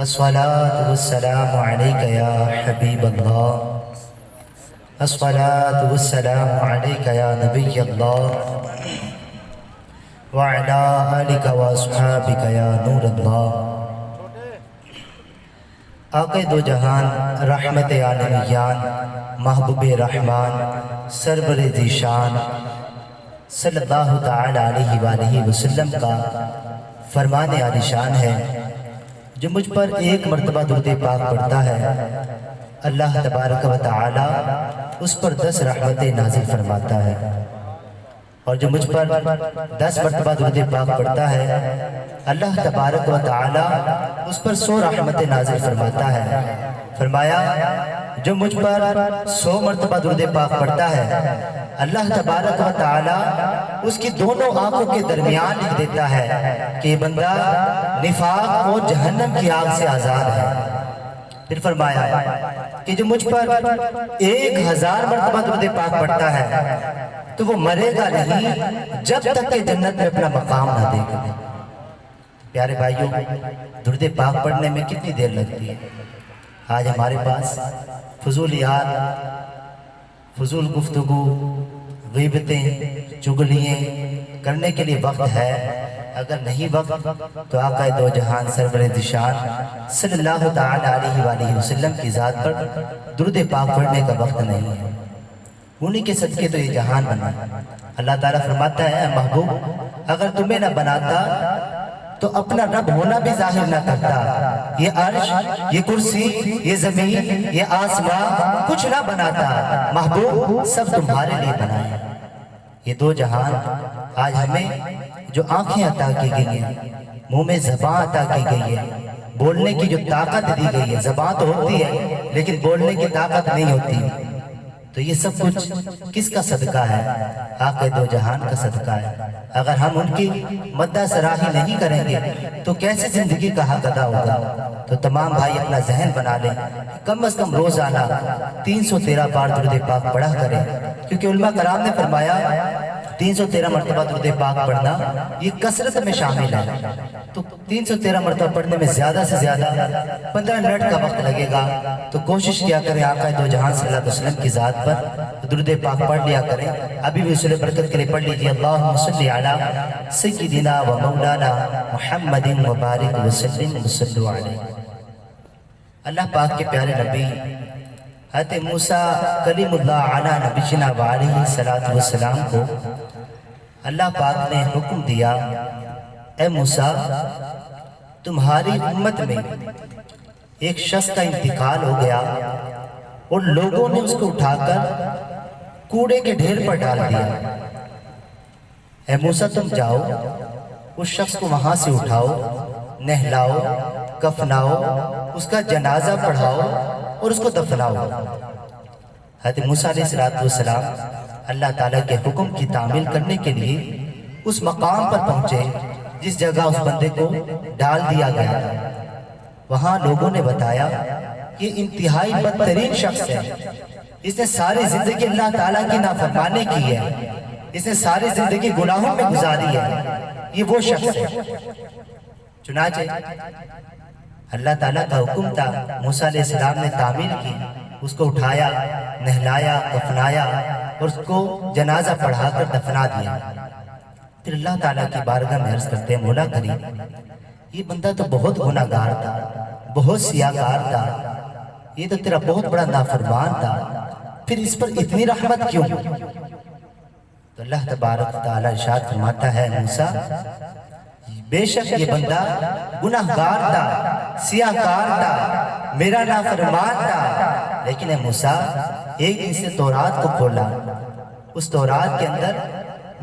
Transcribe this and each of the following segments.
الصلاة والسلام عليك يا حبيب الله، الصلاة والسلام عليك يا نبي الله، وعلى آلك وأصحابك يا نور الله۔ آقا دو جہان، رحمت عالمیان، محبوب رحمان، سرور ذیشان صلی اللہ تعالی علیہ وآلہ وسلم کا فرمان عالی شان ہے، جو مجھ پر ایک مرتبہ درود پاک پڑھتا ہے اللہ تبارک و تعالی اس پر 10 رحمتیں نازل فرماتا ہے، اور جو مجھ پر 10 مرتبہ درود پاک پڑھتا ہے اللہ تبارک و تعالی اس پر 100 رحمتیں نازل فرماتا ہے۔ فرمایا جو مجھ پر 100 مرتبہ درود پاک پڑھتا ہے اللہ تبارک و تعالی اس کی دونوں آنکھوں کے درمیان لکھ دیتا ہے کہ یہ بندہ نفاق اور جہنم کی آگ سے آزاد ہے۔ پھر فرمایا کہ جو مجھ پر 1000 مرتبہ درود پاک پڑھتا ہے تو وہ مرے گا نہیں جب تک کہ جنت میں اپنا مقام نہ دیکھ لے۔ پیارے بھائیوں، درود پاک پڑھنے میں کتنی دیر لگتی ہے؟ آج ہمارے پاس فضولیات، فضول گفتگو، غیبتیں، چغلیاں کرنے کے لیے وقت ہے۔ اگر نہیں وقت تو آقا دو جہان سرور ذیشان صلی اللہ تعالی علیہ وآلہ وسلم کی ذات پر درود پاک پڑھنے کا وقت نہیں ہے۔ انہی کے صدقے تو یہ جہان بنا۔ اللہ تعالیٰ فرماتا ہے اے محبوب، اگر تمہیں نہ بناتا تو اپنا رب ہونا بھی ظاہر نہ کرتا۔ یہ عرش، یہ کرسی، یہ زمین، یہ آسمان کچھ نہ بناتا، محبوب سب تمہارے لیے بنائے۔ یہ دو جہان آج ہمیں جو آنکھیں عطا کی گئی ہیں، منہ میں زبان عطا کی گئی ہے، بولنے کی جو طاقت دی گئی ہے، زبان تو ہوتی ہے لیکن بولنے کی طاقت نہیں ہوتی، تو یہ سب کچھ کس کا صدقہ ہے؟ آقا دو جہان کا صدقہ ہے۔ اگر ہم ان کی مدح سراہی نہیں کریں گے تو کیسے زندگی کا حق ادا ہوگا؟ تو تمام بھائی اپنا ذہن بنا لیں، کم از کم روزانہ 313 بار درود پاک پڑھا کریں، کیونکہ علماء کرام نے فرمایا 313 مرتبہ درود پاک پڑھنا یہ کثرت میں شامل ہے۔ تو 313 مرتبہ پڑھنے میں زیادہ سے زیادہ 15 منٹ کا وقت لگے گا، تو کوشش کیا کریں آقا دو جہان صلی اللہ علیہ وسلم کی ذات پر درود پاک پڑھ لیا کریں۔ ابھی بھی اصول برکت کے لیے پڑھ لیجیے، اللہم صلی علی سیدنا و مولانا محمد مبارک وسلم وصلو علیہ۔ اللہ پاک کے پیارے نبی حضرت موسیٰ کلیم اللہ علی نبینا و علیہ السلام کو اللہ پاک نے حکم دیا، اے موسیٰ تمہاری امت میں ایک شخص کا انتقال ہو گیا اور لوگوں نے اس کو اٹھا کر کوڑے کے ڈھیر پر ڈال دیا۔ اے موسیٰ تم جاؤ، اس شخص کو وہاں سے اٹھاؤ، نہلاؤ، کفناؤ، اس کا جنازہ پڑھاؤ اور اس کو دفناؤ۔ حضرت موسیٰ علیہ السلام اللہ تعالیٰ کے حکم کی تعمیل کرنے کے لیے اس مقام پر پہنچے جس جگہ اس بندے کو ڈال دیا گیا تھا۔ وہاں لوگوں نے بتایا کہ انتہائی بدترین شخص ہے، اس نے ساری زندگی اللہ تعالیٰ کی نافرمانی کی ہے، اس نے ساری زندگی گناہوں میں گزاری ہے، یہ وہ شخص ہے۔ چنانچہ اللہ تعالیٰ کا حکم تھا، موسیٰ علیہ السلام نے تعمیل کی، اس کو اٹھایا، نہلایا، کفنایا اور اس کو جنازہ پڑھا کر دفنا دیا۔ پھر اللہ تعالیٰ کی بارگاہ میں عرض کرتے ہیں، مولا کریم یہ بندہ تو بہت گناہگار تھا، بہت سیاہکار تھا، یہ تو تیرا بہت بڑا نافرمان تھا، پھر اس پر اتنی رحمت کیوں؟ تو اللہ تبارک و تعالیٰ ارشاد فرماتا ہے، موسیٰ بے شک یہ بندہ گناہگار تھا، سیاہکار تھا، میرا نافرمان تھا، لیکن اے موسیٰ ایک دن سے تورات کو کھولا، اس تورات کے اندر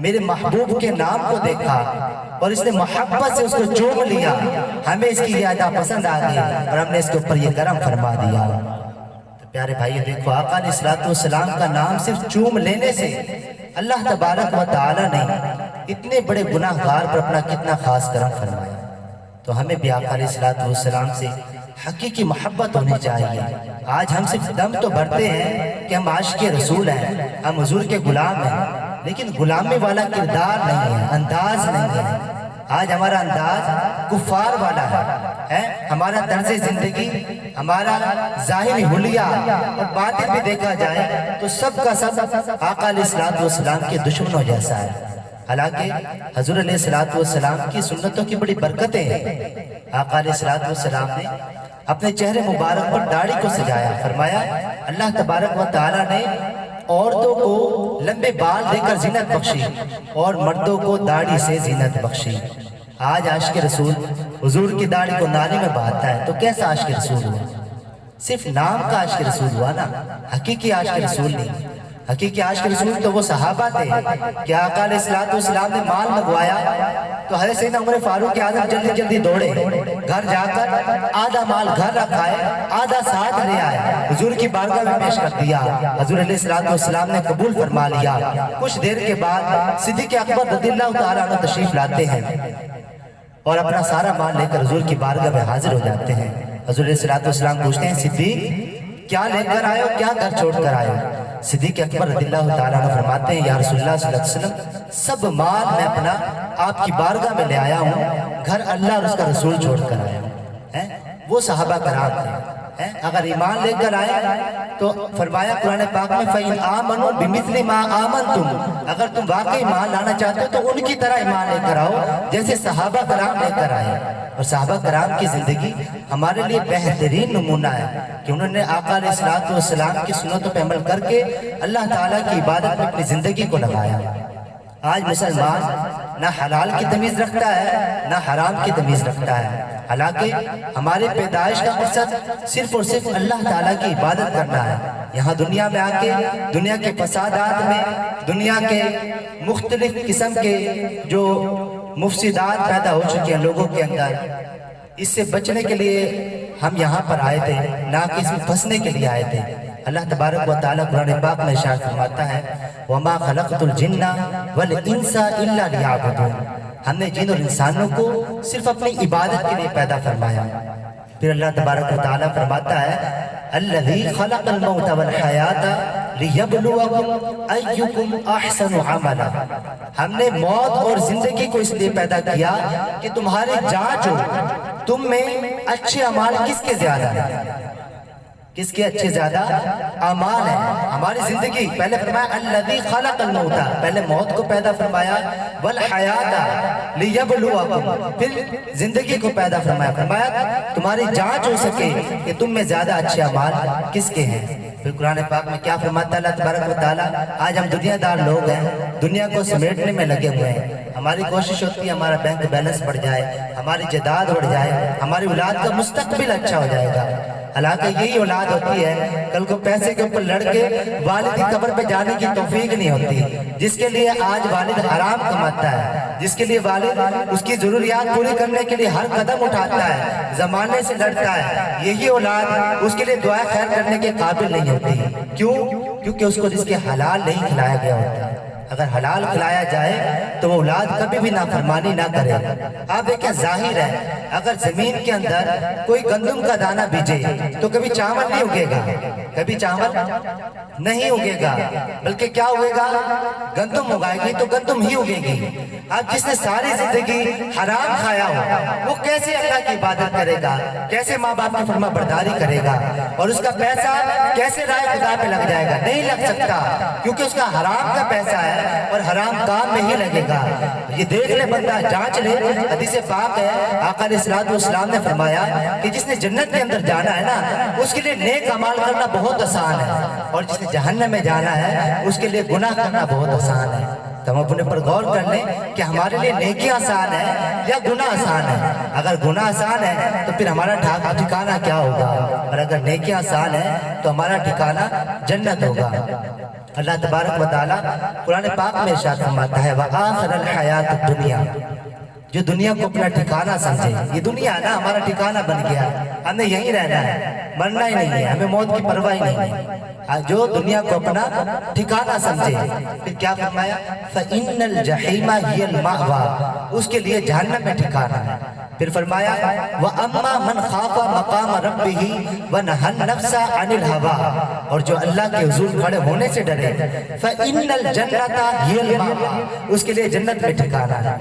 میرے محبوب کے نام کو دیکھا اور اس نے محبت سے اس کو چوم لیا، ہمیں اس کی زیادہ پسند آ گئی اور ہم نے اس کے اوپر یہ کرم فرما دیا۔ تو پیارے بھائی دیکھو، آقا علیہ السلام کا نام صرف چوم لینے سے اللہ تبارک و تعالی نے اتنے بڑے گناہگار پر اپنا کتنا خاص کرم فرمایا۔ تو ہمیں بھی آقا علیہ السلام سے حقیقی محبت ہونی چاہیے۔ آج ہم صرف دم تو بھرتے ہیں کہ ہم عاشق رسول ہیں، ہم حضور کے غلام ہیں، لیکن غلامی والا کردار نہیں ہے، انداز نہیں ہے۔ آج ہمارا انداز کفار والا ہے۔ ہمارا طرز زندگی، ہمارا ظاہری حلیہ اور باطن بھی دیکھا جائے تو سب کا سب آقا علیہ السلام کے دشمنوں جیسا ہے۔ حالانکہ حضور علیہ السلام کی سنتوں کی بڑی برکتیں ہیں۔ آقا علیہ السلام نے اپنے چہرے مبارک پر داڑھی کو سجایا، فرمایا اللہ تبارک و تعالیٰ نے عورتوں کو لمبے بال دے کر زینت بخشی اور مردوں کو داڑھی سے زینت بخشی۔ آج عاشق رسول حضور کی داڑھی کو نالی میں بہاتا ہے تو کیسا عاشق رسول ہوا؟ صرف نام کا عاشق رسول ہوا نا، حقیقی عاشق رسول نہیں۔ حقیقی عاشق رسول تو وہ صحابہ تھے کہ آقا علیہ السلام نے مال منگوایا تو حضرت سیدنا عمر فاروق اعظم جلدی جلدی دوڑے، گھر جا کر آدھا مال گھر رکھا ہے، آدھا ساتھ لے آئے، حضور کی بارگاہ میں پیش کر دیا۔ حضور علیہ السلام نے قبول فرما لیا۔ کچھ دیر کے بعد صدیق اکبر رضی اللہ تعالیٰ عنہ تشریف لاتے ہیں اور اپنا سارا مال لے کر حضور کی بارگاہ میں حاضر ہو جاتے ہیں۔ حضور علیہ السلام پوچھتے ہیں صدیق کیا لے کر آئے ہو، کیا گھر چھوڑ کر آئے ہو؟ صدیق اکبر رضی اللہ تعالیٰ عنہ فرماتے ہیں یا رسول اللہ صلی اللہ علیہ وسلم سب مال میں اپنا آپ کی بارگاہ میں لے آیا ہوں، گھر اللہ اور اس کا رسول چھوڑ کر آیا ہوں۔ وہ صحابہ کرام تھے۔ اگر ایمان لے کر آئے تو فرمایا قرآن پاک میں فَإِنْ آمَنُوا بِمِثْلِ مَا آمَنْتُمْ، اگر تم واقعی ایمان لانا چاہتے ہو تو ان کی طرح ایمان لے کر آؤ جیسے صحابہ کرام لے کر آئے۔ اور صحابہ کرام کی زندگی ہمارے لیے بہترین نمونہ ہے کہ انہوں نے آقا علیہ السلام کی سنتوں پہ عمل کر کے اللہ تعالیٰ کی عبادت میں اپنی زندگی کو لگایا۔ آج مسلمان نہ حلال کی تمیز رکھتا ہے نہ حرام کی تمیز رکھتا ہے، حالانکہ ہمارے پیدائش کا مقصد صرف اور صرف اللہ تعالیٰ کی عبادت کرنا ہے۔ یہاں دنیا میں آ کے دنیا کے فسادات میں، دنیا کے مختلف قسم کے جو مفسدات پیدا ہو چکے ہیں لوگوں کے اندر، اس سے بچنے کے لیے ہم یہاں پر آئے تھے، نہ کہ اس میں پھنسنے کے لیے آئے تھے۔ اللہ تبارک و تعالیٰ قرآن پاک میں ارشاد فرماتا ہے وَمَا خَلَقْتُ الْجِنَّ وَالْإِنسَ إِلَّا لِيَعْبُدُونَ، ہم نے جن اور انسانوں کو صرف اپنی عبادت کے لیے پیدا فرمایا۔ پھر اللہ تبارک و تعالیٰ فرماتا ہے الَّذِي خَلَقَ الْمَوْتَ وَالْحَيَاةَ لِيَبْلُوَكُمْ أَيُّكُمْ أَحْسَنُ عَمَلًا، ہم نے موت اور زندگی کو اس لیے پیدا کیا کہ تمہاری جانچ ہو تم میں اچھے اعمال کس کے زیادہ ہیں، کس کے اچھے زیادہ اعمال ہیں۔ ہماری زندگی پہلے فرمایا الذی خلق الموت، پہلے موت کو پیدا فرمایا، والحیات لیبلوکم، پھر زندگی کو پیدا فرمایا، فرمایا تمہاری جانچ ہو سکے کہ تم میں زیادہ اچھے اعمال کس کے ہیں۔ پھر قرآن پاک میں کیا فرماتا ہے اللہ تبارک و تعالیٰ، آج ہم دنیا دار لوگ ہیں، دنیا کو سمیٹنے میں لگے ہوئے ہیں، ہماری کوشش ہوتی ہے ہمارا بینک بیلنس بڑھ جائے، ہماری جائیداد بڑھ جائے، ہماری اولاد کا مستقبل اچھا ہو جائے گا۔ حالانکہ یہی اولاد ہوتی ہے کل کو پیسے کے اوپر لڑ کے والد کی قبر پہ جانے کی توفیق نہیں ہوتی، جس کے لیے آج والد حرام کماتا ہے، جس کے لیے والد اس کی ضروریات پوری کرنے کے لیے ہر قدم اٹھاتا ہے، زمانے سے لڑتا ہے، یہی اولاد اس کے لیے دعا خیر کرنے کے قابل نہیں ہوتی۔ کیوں؟ کیونکہ اس کو جس کے حلال نہیں کھلایا گیا ہوتا ہے۔ اگر حلال کھلایا جائے تو وہ اولاد کبھی بھی نافرمانی نہ کرے۔ آپ دیکھیں ظاہر ہے اگر زمین کے اندر کوئی گندم کا دانہ بیجے تو کبھی چاول نہیں اگے گا، کبھی چاول نہیں اگے گا، بلکہ کیا اگے گا؟ گندم اگائے گی تو گندم ہی اگے گی۔ اب جس نے ساری زندگی حرام کھایا ہو وہ کیسے اللہ کی عبادت کرے گا، کیسے ماں باپ کی فرما برداری کرے گا، اور اس کا پیسہ کیسے رائے خدا پہ لگ جائے گا؟ نہیں لگ سکتا، کیونکہ اس کا حرام کا پیسہ ہے اور حرام کام میں ہی لگے گا۔ یہ دیکھ لے بندہ، جانچ لے، حدیث پاک ہے آقا علیہ السلام نے فرمایا کہ جس نے جنت کے اندر جانا ہے نا اس کے لیے نیک اعمال کرنا بہت آسان ہے، اور جس نے جہنم میں جانا ہے اس کے لیے گناہ کرنا بہت آسان ہے۔ تو ہم اپنے پر غور کر لیں کہ ہمارے لیے نیکی آسان ہے یا گناہ آسان ہے۔ اگر گناہ آسان ہے تو پھر ہمارا ٹھکانہ کیا ہوگا، اور اگر نیکی آسان ہے تو ہمارا ٹھکانہ جنت ہوگا۔ اللہ تبارک و تعالیٰ قرآن پاک میں ارشاد فرماتا ہے وَآخِرَ الْحَيَاةِ الدُّنْيَا، جو دنیا کو اپنا ٹھکانہ سمجھے، یہ دنیا نا ہمارا ٹھکانہ بن گیا ہے، ہم نے یہیں رہنا ہے، مرنا ہی نہیں ہے، ہمیں موت کی پرواہ ہی نہیں ہے۔ جو دنیا کو اپنا ٹھکانہ سمجھے، پھر کیا فرمایا فَإِنَّ الْجَحِيمَ هِيَ الْمَأْوَىٰ، اس کے لیے جہنم میں ٹھکانہ ہے۔ پھر فرمایا وَأَمَّا مَنْ خَافَ مَقَامَ رَبِّهِ وَنَهَى النَّفْسَ عَنِ الْهَوَىٰ، اور جو اللہ کے حضور کھڑے ہونے سے ڈرے فَإِنَّ الْجَنَّةَ هِيَ الْمَأْوَىٰ، اس کے لیے جنت میں ٹھکانہ ہے۔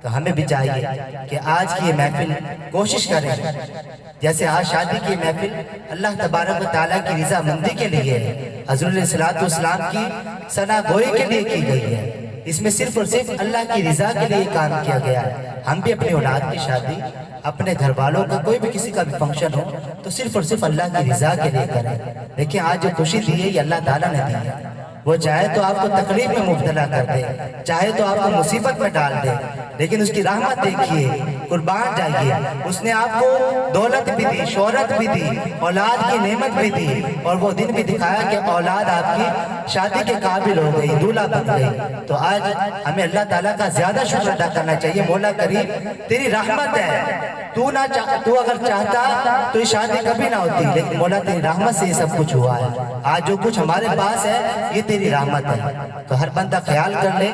تو ہمیں بھی چاہیے کہ آج کی یہ محفل کوشش کریں، جیسے آج شادی کی محفل اللہ تبارک و تعالیٰ کی رضا مندی کے لیے ہے، حضور علیہ الصلوۃ والسلام کی ثنا گوئی کے لیے کی گئی ہے، اس میں صرف اور صرف اللہ کی رضا کے لیے کام کیا گیا ہے۔ ہم بھی اپنی اولاد کی شادی، اپنے گھر والوں کا کوئی بھی کسی کا بھی فنکشن ہو تو صرف اور صرف اللہ کی رضا کے لیے کریں۔ لیکن آج جو خوشی دی ہے یہ اللہ تعالیٰ نے دی ہے، وہ چاہے تو آپ کو تکلیف میں مبتلا کر دے، چاہے تو آپ کو مصیبت میں ڈال دے، لیکن اس کی رحمت دیکھیے، قربان جائیے، اس نے آپ کو دولت بھی دی، شہرت بھی دی، اولاد کی نعمت بھی دی، اور وہ دن بھی دکھایا کہ اولاد آپ کی شادی کے قابل ہو گئی، دولہا بن گئی۔ تو آج ہمیں اللہ تعالیٰ کا زیادہ شکر ادا کرنا چاہیے۔ مولا کریم تیری رحمت ہے، تو اگر چاہتا تو یہ شادی کبھی نہ ہوتی، لیکن مولا تیری رحمت سے یہ سب کچھ ہوا ہے۔ آج جو کچھ ہمارے پاس ہے یہ تیری رحمت ہے۔ تو ہر بندہ خیال کر لے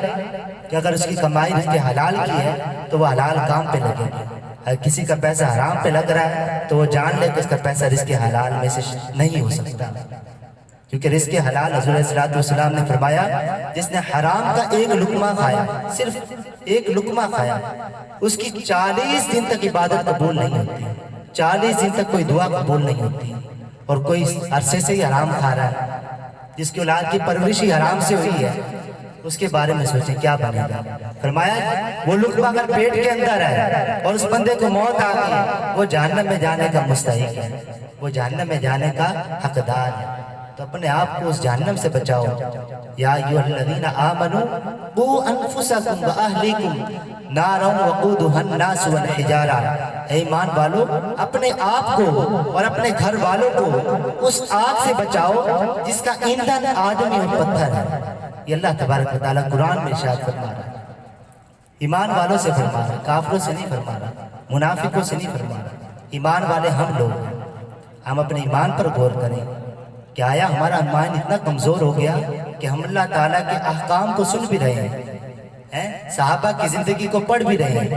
کہ اگر اس کی کمائی اس کے حلال کی ہے تو وہ حلال کام پہ لگے گی، اگر کسی کا پیسہ حرام پہ لگ رہا ہے تو وہ جان لے کہ اس کا پیسہ رزق حلال میں سے نہیں ہو سکتا، کیونکہ رزق حلال حضور علیہ الصلوۃ والسلام نے فرمایا جس نے حرام کا ایک لقمہ کھایا، صرف ایک لقمہ کھایا، اس کی 40 دن تک عبادت قبول نہیں ہوتی، 40 دن تک کوئی دعا قبول نہیں ہوتی۔ اور کوئی عرصے سے ہی حرام کھا رہا ہے، جس کی اولاد کی پرورش ہی حرام سے ہوئی ہے، اس کے بارے میں سوچیں کیا بنے گا۔ فرمایا وہ لقمہ اگر پیٹ کے اندر ہے اور اس بندے کو موت آ گئی، وہ جہنم میں جانے کا مستحق ہے، وہ جہنم میں جانے کا حقدار ہے۔ تو اپنے آپ کو اس جہنم سے بچاؤ۔ یا ایھا الذین آمنوا قوا انفسکم واہلیکم نارا وقودھا الناس والحجارہ، اے ایمان والو اپنے آپ کو اور اپنے گھر والوں کو اس آگ سے بچاؤ جس کا ایندھن آدمی اور پتھر ہے۔ یہ اللہ تبارک و تعالیٰ قرآن میں ارشاد فرما رہا ہے، ایمان والوں سے فرما رہا ہے، کافروں سے نہیں فرما رہا، منافقوں سے نہیں فرما رہا۔ ایمان والے ہم لوگ ہیں، ہم اپنے ایمان پر غور کریں کہ آیا ہمارا ایمان اتنا کمزور ہو گیا کہ ہم اللہ تعالیٰ کے احکام کو سن بھی رہے ہیں، صحابہ کی زندگی کو پڑھ بھی رہے ہیں،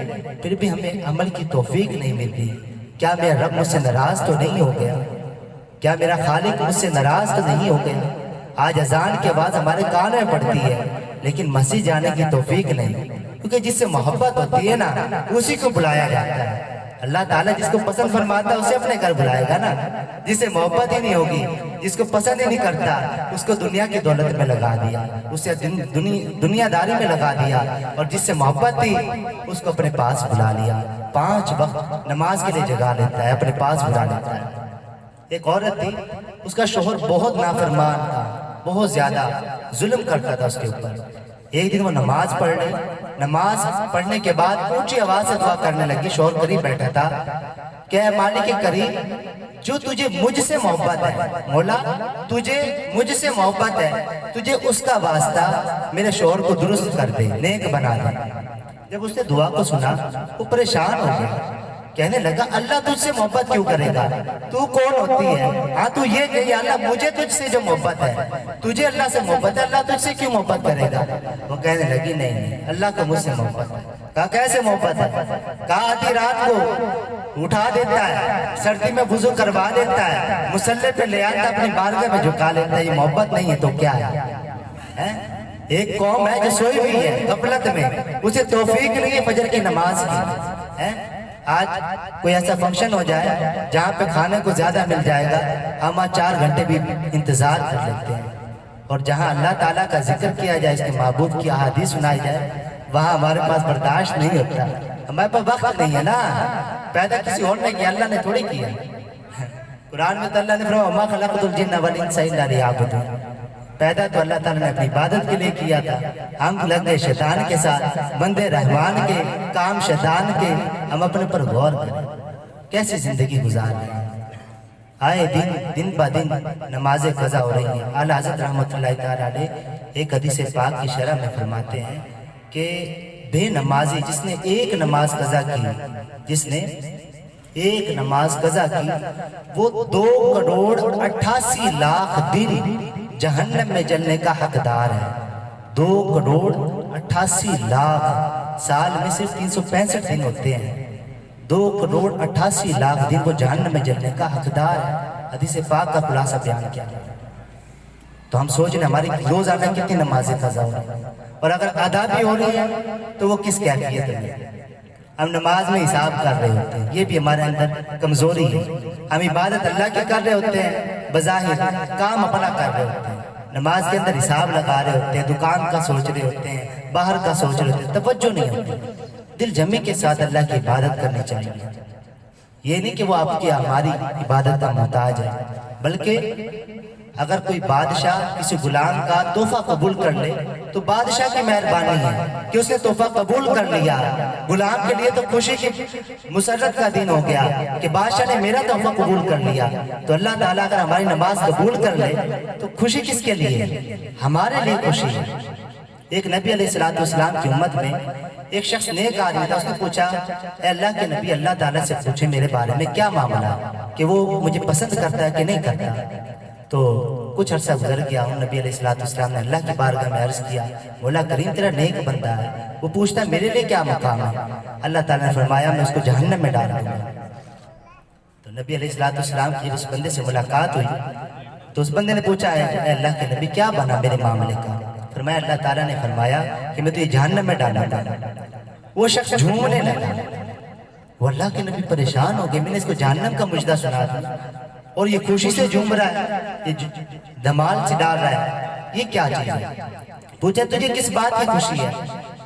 پھر بھی ہمیں عمل کی توفیق نہیں ملتی۔ کیا میرا رب مجھ سے ناراض تو نہیں ہو گیا؟ کیا میرا خالق مجھ سے ناراض تو نہیں ہو گیا؟ آج اذان کی آواز ہمارے کان میں پڑتی ہے لیکن مسجد جانے کی توفیق نہیں، کیونکہ جس سے محبت ہوتی ہے نا اسی کو بلایا جاتا ہے۔ اللہ تعالیٰ جس کو پسند فرماتا ہے اسے اپنے گھر بلائے گا نا، جس سے محبت ہی نہیں ہوگی، جس کو پسند ہی نہیں کرتا اس کو دنیا کی دولت میں لگا دیا، اسے دنیا داری میں لگا دیا، اور جس سے محبت تھی اس کو اپنے پاس بلا لیا۔ 5 وقت نماز کے لیے جگا لیتا ہے، اپنے پاس بلا لیتا ہے۔ ایک عورت تھی، اس کا شوہر بہت نافرمان تھا، بہت زیادہ ظلم کرتا تھا اس کے اوپر۔ ایک دن وہ نماز پڑھ لی، نماز پڑھنے کے بعد اونچی آواز سے دعا کرنے لگی، شوہر قریب بیٹھا تھا کہ اے مالک کریم جو تجھے مجھ سے محبت ہے، مولا تجھے مجھ سے محبت ہے، تجھے اس کا واسطہ میرے شوہر کو درست کر دے، نیک بنا دے۔ جب اس نے دعا کو سنا وہ پریشان ہو گیا، کہنے لگا اللہ تجھ سے محبت کیوں کرے گا؟ تو کون ہوتی ہے؟ ہاں تو یہ کہ اللہ مجھے تجھ سے جو محبت ہے، تجھے اللہ سے محبت ہے، اللہ تجھ سے کیوں محبت کرے گا؟ وہ کہنے لگی نہیں اللہ کا مجھ سے محبت ہے۔ کہا کیسے محبت ہے؟ کہا آدھی رات کو اٹھا دیتا ہے، سردی میں وضو کروا دیتا ہے، مصلی پہ لے آتا اپنی بارگاہ میں جھکا لیتا ہے۔ یہ محبت نہیں ہے تو کیا ہے؟ ایک قوم ہے جو سوئی ہوئی ہے غفلت میں، اسے توفیق نہیں ہے فجر کی نماز کی۔ آج کوئی ایسا فنکشن ہو جائے جہاں پہ کھانے کو زیادہ مل جائے گا، ہم 4 گھنٹے بھی انتظار کر لیتے ہیں، اور جہاں اللہ تعالیٰ کا ذکر کیا جائے، اس کے محبوب کی احادیث سنائی جائے، وہاں ہمارے پاس برداشت نہیں ہوتا، ہمارے پاس وقت نہیں ہے نا۔ پیدا کسی اور نے کیا، اللہ نے تھوڑی کیا۔ قرآن میں تو اللہ نے فرمایا وَمَا خَلَقْتُ الْجِنَّ وَالْإِنسَ إِلَّا لِيَعْبُدُونِ، پیدا تو اللہ تعالیٰ نے اپنی عبادت کے لیے کیا تھا، ہم لگ گئے شیطان کے ساتھ، بندے رحمان کے کام شیطان کے۔ ہم اپنے پر غور کریں، کیسی زندگی گزار رہے ہیں۔ آئے دن با دن نمازیں قضا ہو رہی ہیں۔ اعلیٰ حضرت رحمۃ اللہ تعالیٰ علیہ ایک حدیث پاک کی شرح میں فرماتے ہیں کہ بے نمازی جس نے ایک نماز قضا کی، جس نے ایک نماز قضا کی، وہ 2,88,00,000 دن جہنم میں جلنے کا حقدار ہے۔ 2,88,00,000 سال میں صرف 365 دن ہوتے ہیں، 2,88,00,000 دن وہ جہنم میں جلنے کا حقدار ہے۔ حدیث پاک کا خلاصہ بیان کیا گیا۔ تو ہم سوچ رہے ہماری روزانہ کتنی نمازیں قضا ہو رہی ہیں، اور اگر ادا بھی ہو رہی ہیں تو وہ کس کیفیت میں؟ ہم نماز میں حساب کر رہے ہوتے ہیں، یہ بھی ہمارے اندر کمزوری ہے۔ ہم عبادت اللہ کی کر رہے ہوتے ہیں، بظاہر کام اپنا کر رہے ہوتے ہیں، نماز کے اندر حساب لگا رہے ہوتے ہیں، دکان کا سوچ رہے ہوتے ہیں، باہر کا سوچ رہے ہوتے ہیں، توجہ نہیں ہوتی۔ دل جمی کے ساتھ اللہ کی عبادت کرنی چاہیے۔ یہ نہیں کہ وہ آپ کی ہماری عبادت کا محتاج ہے، بلکہ اگر کوئی بادشاہ کسی غلام کا تحفہ قبول کر لے تو بادشاہ کی مہربانی ہے کہ اس نے تحفہ قبول کر لیا۔ غلام کے لیے تو خوشی کی مسرت کا دن ہو گیا کہ بادشاہ نے میرا تحفہ قبول کر لیا۔ تو اللہ تعالیٰ اگر ہماری نماز قبول کر لے تو خوشی کس کے لیے؟ ہمارے لیے خوشی ہے۔ ایک نبی علیہ السلام کی امت میں ایک شخص نیک آدمی تھا، اس نے پوچھا اے اللہ کے نبی، اللہ تعالیٰ سے پوچھے میرے بارے میں کیا معاملہ کہ وہ مجھے پسند کرتا ہے کہ نہیں کرتا۔ تو کچھ عرصہ گزر گیا، نبی علیہ السلام نے اللہ کی بارگاہ میں عرض کیا، مولا کریم تیرا نیک بندہ ہے، وہ پوچھتا ہے میرے لیے کیا مقام ہے؟ اللہ تعالیٰ نے فرمایا میں اس کو جہنم میں ڈال دوں گا۔ تو نبی علیہ السلام کی اس بندے سے ملاقات ہوئی تو اس بندے نے پوچھا اے اللہ کے نبی کیا بنا میرے معاملے کا؟ فرمایا اللہ تعالیٰ نے فرمایا کہ میں تجھے جہنم میں ڈالوں گا۔ وہ شخص جھومنے لگا، وہ اللہ کے نبی پریشان ہو گئے، میں نے اس کو جہنم کا مجدہ سنا دیا اور یہ خوشی سے جھوم رہا ہے، یہ دھمال سے ڈال رہا ہے، یہ کیا چیز ہے؟ پوچھا تجھے کس بات کی خوشی ہے؟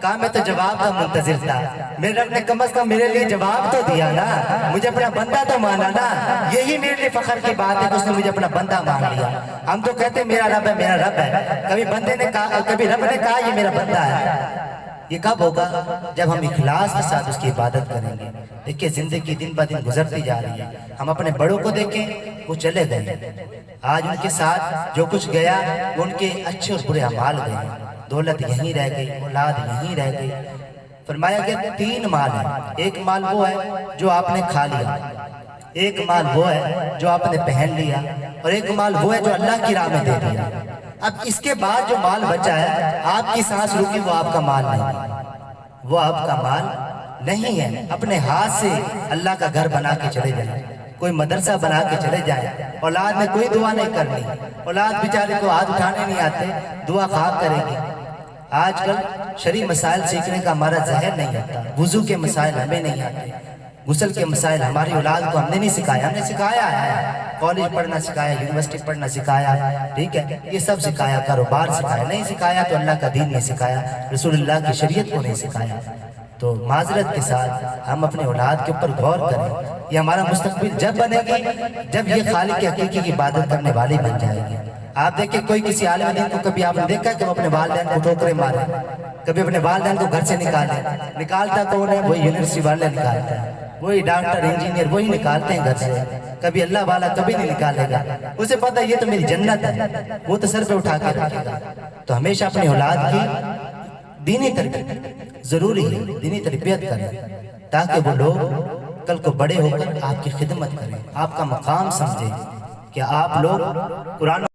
کہا میں تو جواب کا منتظر تھا، میرے رب نے کم از کم میرے لیے جواب تو دیا نا، مجھے اپنا بندہ تو مانا نا، یہی میرے لیے فخر کی بات ہے کہ اس نے مجھے اپنا بندہ مان لیا۔ ہم تو کہتے ہیں میرا رب ہے، میرا رب ہے، کبھی بندے نے کہا، کبھی رب نے کہا یہ میرا بندہ ہے۔ یہ کب ہوگا؟ جب ہم اخلاص کے ساتھ اس کی عبادت کریں گے۔ دیکھیں زندگی دن بہ دن گزرتی جا رہی ہے، ہم اپنے بڑوں کو دیکھیں، وہ چلے گئے، آج ان کے ساتھ جو کچھ گیا وہ ان کے اچھے اور برے اعمال گئے، دولت یہیں رہ گئی، اولاد یہیں رہ گئی۔ فرمایا کہ 3 مال ہیں، ایک مال وہ ہے جو آپ نے کھا لیا، ایک مال وہ ہے جو آپ نے پہن لیا، اور ایک مال وہ ہے جو اللہ کی راہ میں دے دیا۔ اب اس کے بعد جو مال بچا ہے، آپ کی سانس رکی، وہ آپ کا مال نہیں، وہ آپ کا مال نہیں ہے۔ اپنے ہاتھ سے اللہ کا گھر بنا کے چلے جائیں، کوئی مدرسہ بنا کے چلے جائیں، اولاد میں کوئی دعا نہیں کرنی، اولاد بیچارے کو ہاتھ اٹھانے نہیں آتے، دعا خواہ کرے گی۔ آج کل شرعی مسائل سیکھنے کا ہمارا ذہن نہیں ہوتا، وضو کے مسائل ہمیں نہیں آتے، غسل کے مسائل ہماری اولاد کو ہم نے نہیں سکھایا، ہم نے سکھایا ہے، کالج پڑھنا سکھایا، یونیورسٹی پڑھنا سکھایا، ٹھیک ہے، یہ سب سکھایا، کاروبار سکھایا، نہیں سکھایا تو اللہ کا دین نہیں سکھایا، رسول اللہ کی شریعت کو نہیں سکھایا۔ تو معذرت کے ساتھ ہم اپنے اولاد کے اوپر غور کریں، یہ ہمارا مستقبل جب بنے گی جب یہ خالق حقیقی کی عبادت کرنے والی بن جائے گی۔ آپ دیکھیں کوئی کسی عالم دین کو کبھی آپ نے دیکھا کہ وہ اپنے والدین کو ٹھوکریں مارے، کبھی اپنے والدین کو گھر سے نکالتا کون ہے؟ وہی یونیورسٹی والے نکالتا ہے، وہی ڈاکٹر انجینئر وہی نکالتے ہیں گھر سے، کبھی اللہ والا کبھی نہیں نکالے گا، اسے پتہ یہ تو میری جنت ہے، وہ تو سر پہ اٹھا کے رکھے گا۔ تو ہمیشہ اپنی اولاد کی دینی تربیت ضروری ہے، دینی تربیت کریں تاکہ وہ لوگ کل کو بڑے ہو کر آپ کی خدمت کریں، آپ کا مقام سمجھیں کہ آپ لوگ قرآن